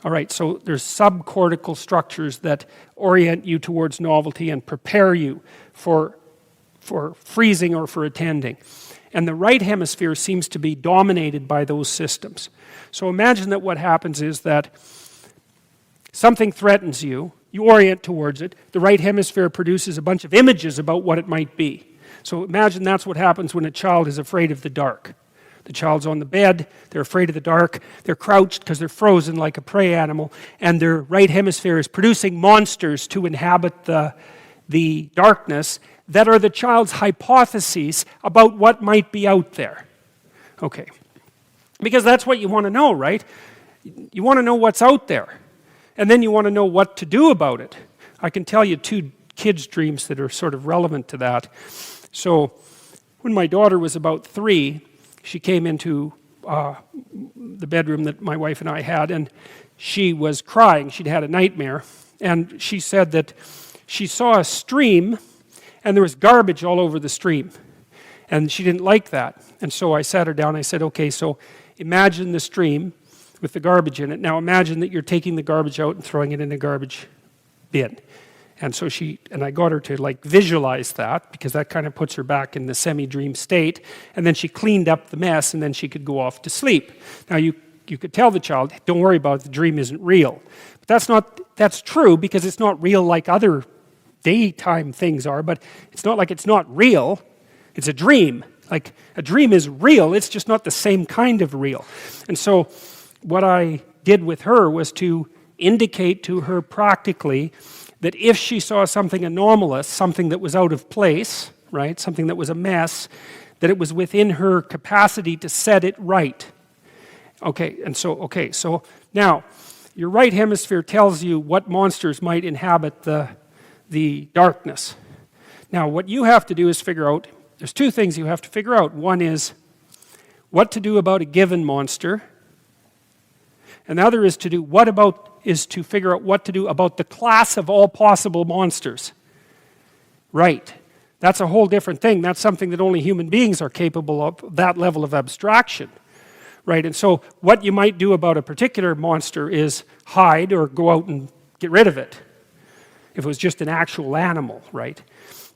All right, so there's subcortical structures that orient you towards novelty and prepare you for freezing or for attending. And the right hemisphere seems to be dominated by those systems. So imagine that what happens is that something threatens you, you orient towards it, the right hemisphere produces a bunch of images about what it might be. So imagine that's what happens when a child is afraid of the dark. The child's on the bed, they're afraid of the dark, they're crouched because they're frozen like a prey animal, and their right hemisphere is producing monsters to inhabit the darkness that are the child's hypotheses about what might be out there. Okay. Because that's what you want to know, right? You want to know what's out there. And then you want to know what to do about it. I can tell you 2 kids' dreams that are sort of relevant to that. So, when my daughter was about 3, she came into the bedroom that my wife and I had, and she was crying. She'd had a nightmare. And she said that she saw a stream, and there was garbage all over the stream. And she didn't like that. And so I sat her down, and I said, okay, so imagine the stream with the garbage in it. Now imagine that you're taking the garbage out and throwing it in a garbage bin. And so I got her to like visualize that, because that kind of puts her back in the semi-dream state. And then she cleaned up the mess, and then she could go off to sleep. Now you could tell the child, don't worry about it, the dream isn't real. But that's true, because it's not real like other daytime things are, but it's not like it's not real. It's a dream. Like a dream is real, it's just not the same kind of real. And so what I did with her was to indicate to her practically that if she saw something anomalous, something that was out of place, right, something that was a mess, that it was within her capacity to set it right. Okay, so now, your right hemisphere tells you what monsters might inhabit the darkness. Now, what you have to do is figure out, there's 2 things you have to figure out. One is what to do about a given monster. And the other is to figure out what to do about the class of all possible monsters. Right. That's a whole different thing. That's something that only human beings are capable of, that level of abstraction. Right. And so what you might do about a particular monster is hide or go out and get rid of it. If it was just an actual animal, right?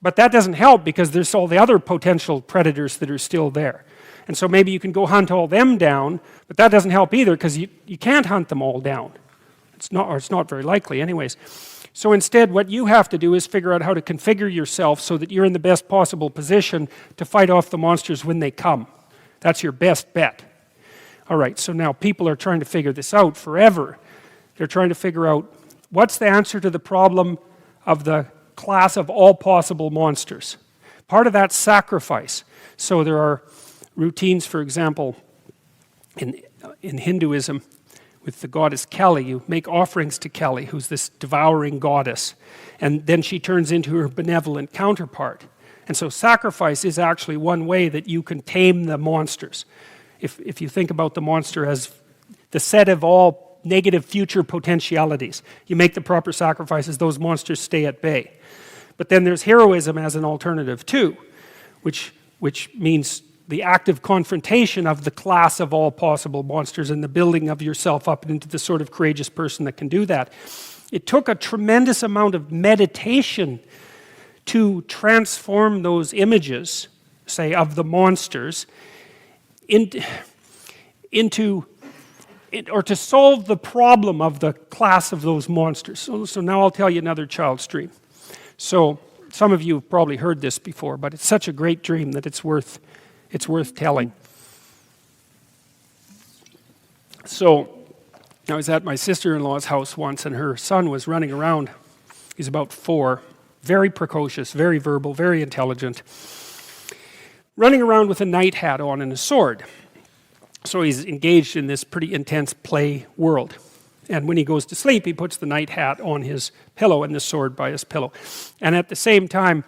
But that doesn't help, because there's all the other potential predators that are still there. And so maybe you can go hunt all them down, but that doesn't help either, because you can't hunt them all down. It's not very likely anyways. So instead, what you have to do is figure out how to configure yourself so that you're in the best possible position to fight off the monsters when they come. That's your best bet. All right, so now people are trying to figure this out forever. They're trying to figure out what's the answer to the problem of the class of all possible monsters. Part of that's sacrifice. So there are routines, for example, in Hinduism, with the goddess Kali. You make offerings to Kali, who's this devouring goddess, and then she turns into her benevolent counterpart. And so sacrifice is actually one way that you can tame the monsters. If you think about the monster as the set of all negative future potentialities, you make the proper sacrifices, those monsters stay at bay. But then there's heroism as an alternative too, which means the active confrontation of the class of all possible monsters and the building of yourself up into the sort of courageous person that can do that. It took a tremendous amount of meditation to transform those images, say, of the monsters or to solve the problem of the class of those monsters. So now I'll tell you another child's dream. So some of you have probably heard this before, but it's such a great dream that it's worth telling. So I was at my sister-in-law's house once, and her son was running around. He's about 4, very precocious, very verbal, very intelligent, running around with a night hat on and a sword. So he's engaged in this pretty intense play world. And when he goes to sleep, he puts the night hat on his pillow and the sword by his pillow. And at the same time,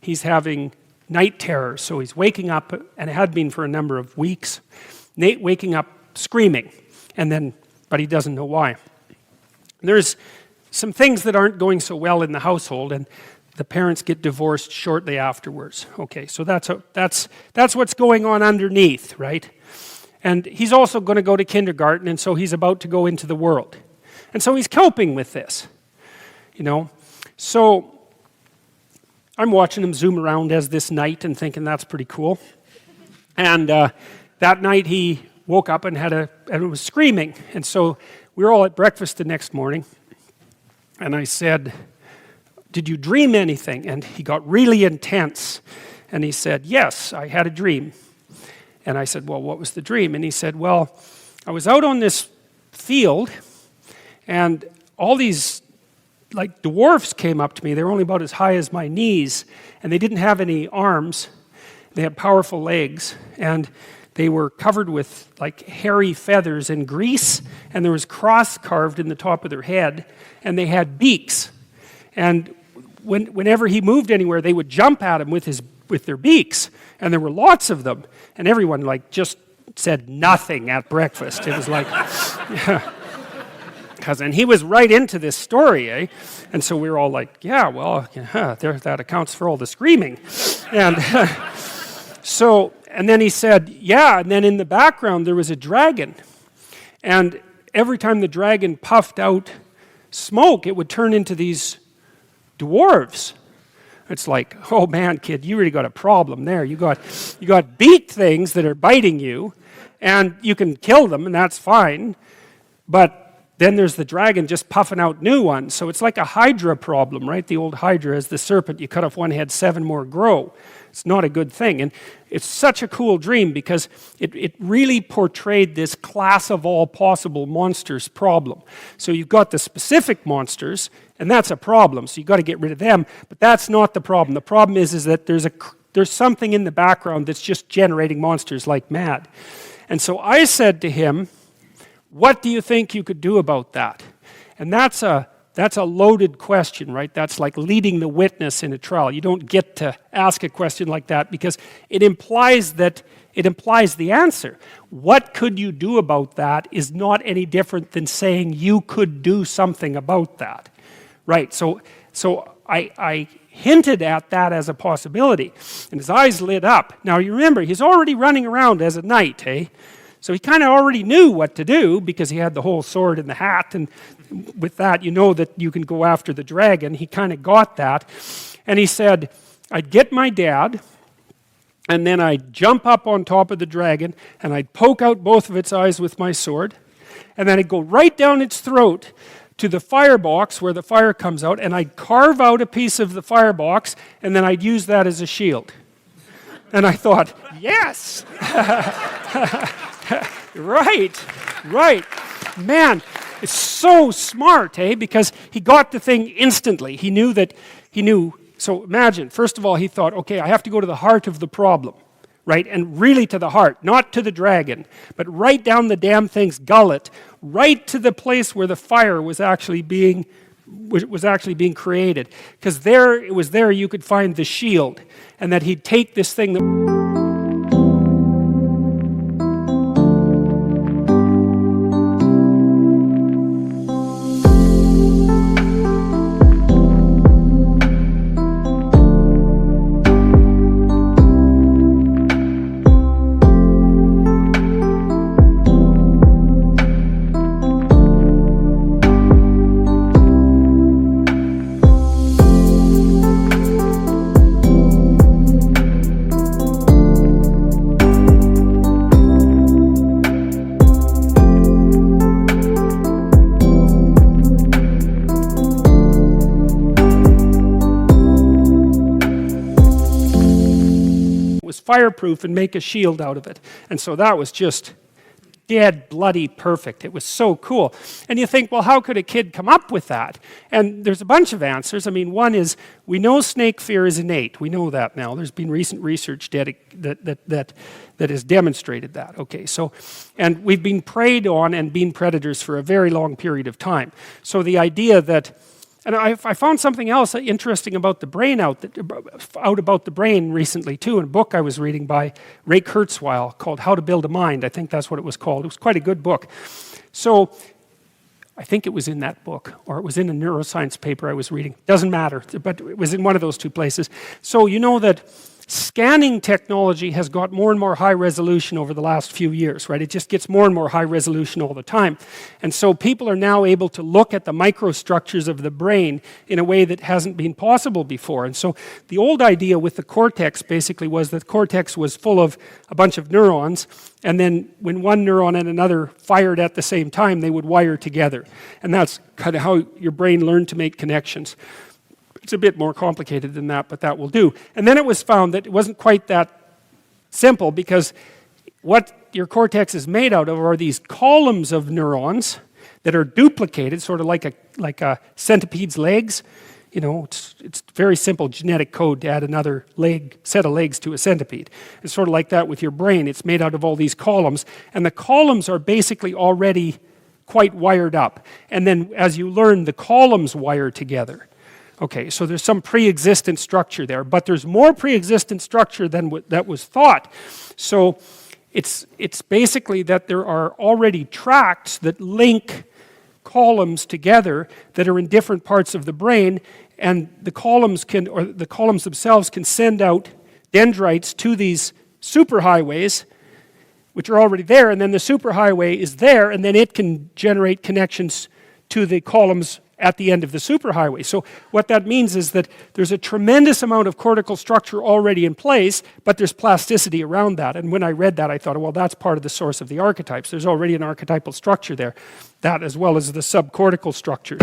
he's having night terrors. So he's waking up, and it had been for a number of weeks, waking up screaming, but he doesn't know why. There's some things that aren't going so well in the household, and the parents get divorced shortly afterwards. Okay, so that's what's going on underneath, right? And he's also going to go to kindergarten, and so he's about to go into the world. And so he's coping with this, you know. So I'm watching him zoom around as this night and thinking that's pretty cool. And that night he woke up and was screaming. And so we were all at breakfast the next morning. And I said, "Did you dream anything?" And he got really intense. And he said, "Yes, I had a dream." And I said, "Well, what was the dream?" And he said, "Well, I was out on this field, and all these like dwarfs came up to me. They were only about as high as my knees, and they didn't have any arms. They had powerful legs, and they were covered with like hairy feathers and grease, and there was cross carved in the top of their head, and they had beaks. And whenever he moved anywhere, they would jump at him with their beaks, and there were lots of them. And everyone like just said nothing at breakfast. It was like, yeah. And he was right into this story, eh? And so we were all like, yeah, well, yeah, that accounts for all the screaming. And and then he said, yeah, and then in the background there was a dragon. And every time the dragon puffed out smoke, it would turn into these dwarves. It's like, oh man, kid, you really got a problem there. You got beaked things that are biting you, and you can kill them, and that's fine. But then there's the dragon just puffing out new ones. So it's like a hydra problem, right? The old hydra is the serpent. You cut off one head, 7 more grow. It's not a good thing. And it's such a cool dream because it really portrayed this class of all possible monsters problem. So you've got the specific monsters, and that's a problem. So you've got to get rid of them. But that's not the problem. The problem is that there's something in the background that's just generating monsters like mad. And so I said to him, what do you think you could do about that? And that's a loaded question, right? That's like leading the witness in a trial. You don't get to ask a question like that because it implies the answer. What could you do about that is not any different than saying you could do something about that, right? So I hinted at that as a possibility, and his eyes lit up. Now you remember, he's already running around as a knight, eh? So he kind of already knew what to do because he had the whole sword and the hat, and with that you know that you can go after the dragon. He kind of got that. And he said, I'd get my dad, and then I'd jump up on top of the dragon, and I'd poke out both of its eyes with my sword, and then I'd go right down its throat to the firebox where the fire comes out, and I'd carve out a piece of the firebox, and then I'd use that as a shield. And I thought, yes! Right. Man, it's so smart, eh? Because he got the thing instantly. He knew. So imagine, first of all, he thought, okay, I have to go to the heart of the problem, right? And really to the heart, not to the dragon, but right down the damn thing's gullet, right to the place where the fire was actually being created. Because it was there you could find the shield, and that he'd take this thing that fireproof and make a shield out of it. And so that was just dead bloody perfect. It was so cool. And you think, well, how could a kid come up with that? And there's a bunch of answers. I mean, one is we know snake fear is innate. We know that now. There's been recent research that has demonstrated that. Okay, so, and we've been preyed on and been predators for a very long period of time. So the idea that, and I found something else interesting about the brain out about the brain recently too, in a book I was reading by Ray Kurzweil called How to Build a Mind. I think that's what it was called. It was quite a good book. So I think it was in that book, or it was in a neuroscience paper I was reading. Doesn't matter, but it was in one of those two places. So you know that Scanning technology has got more and more high resolution over the last few years, right? It just gets more and more high resolution all the time. And so people are now able to look at the microstructures of the brain in a way that hasn't been possible before. And so the old idea with the cortex basically was that the cortex was full of a bunch of neurons, and then when one neuron and another fired at the same time, they would wire together. And that's kind of how your brain learned to make connections. It's a bit more complicated than that, but that will do. And then it was found that it wasn't quite that simple, because what your cortex is made out of are these columns of neurons that are duplicated, sort of like a centipede's legs. You know, it's very simple genetic code to add another set of legs to a centipede. It's sort of like that with your brain. It's made out of all these columns, and the columns are basically already quite wired up. And then as you learn, the columns wire together. Okay, so there's some pre-existent structure there, but there's more pre-existent structure than that was thought. So it's basically that there are already tracts that link columns together that are in different parts of the brain, and the columns themselves can send out dendrites to these superhighways, which are already there, and then the superhighway is there, and then it can generate connections to the columns at the end of the superhighway. So what that means is that there's a tremendous amount of cortical structure already in place, but there's plasticity around that. And when I read that, I thought, well, that's part of the source of the archetypes. There's already an archetypal structure there, that as well as the subcortical structures.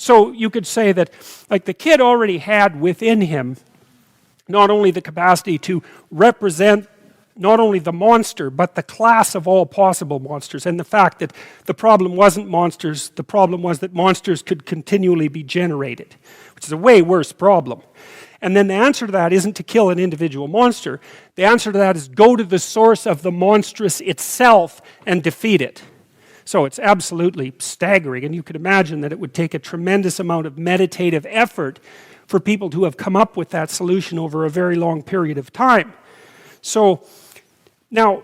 So you could say that, like, the kid already had within him not only the capacity to represent not only the monster, but the class of all possible monsters, and the fact that the problem wasn't monsters, the problem was that monsters could continually be generated, which is a way worse problem. And then the answer to that isn't to kill an individual monster. The answer to that is go to the source of the monstrous itself and defeat it. So it's absolutely staggering, and you could imagine that it would take a tremendous amount of meditative effort for people to have come up with that solution over a very long period of time. So now,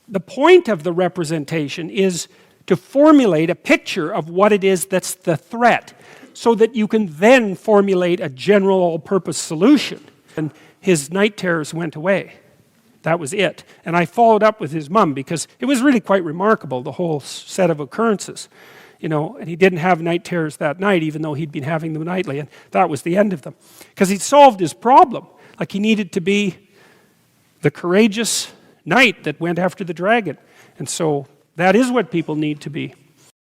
the point of the representation is to formulate a picture of what it is that's the threat, so that you can then formulate a general all-purpose solution. And his night terrors went away. That was it. And I followed up with his mom, because it was really quite remarkable, the whole set of occurrences. You know, and he didn't have night terrors that night, even though he'd been having them nightly, and that was the end of them. Because he'd solved his problem. Like, he needed to be the courageous knight that went after the dragon. And so that is what people need to be.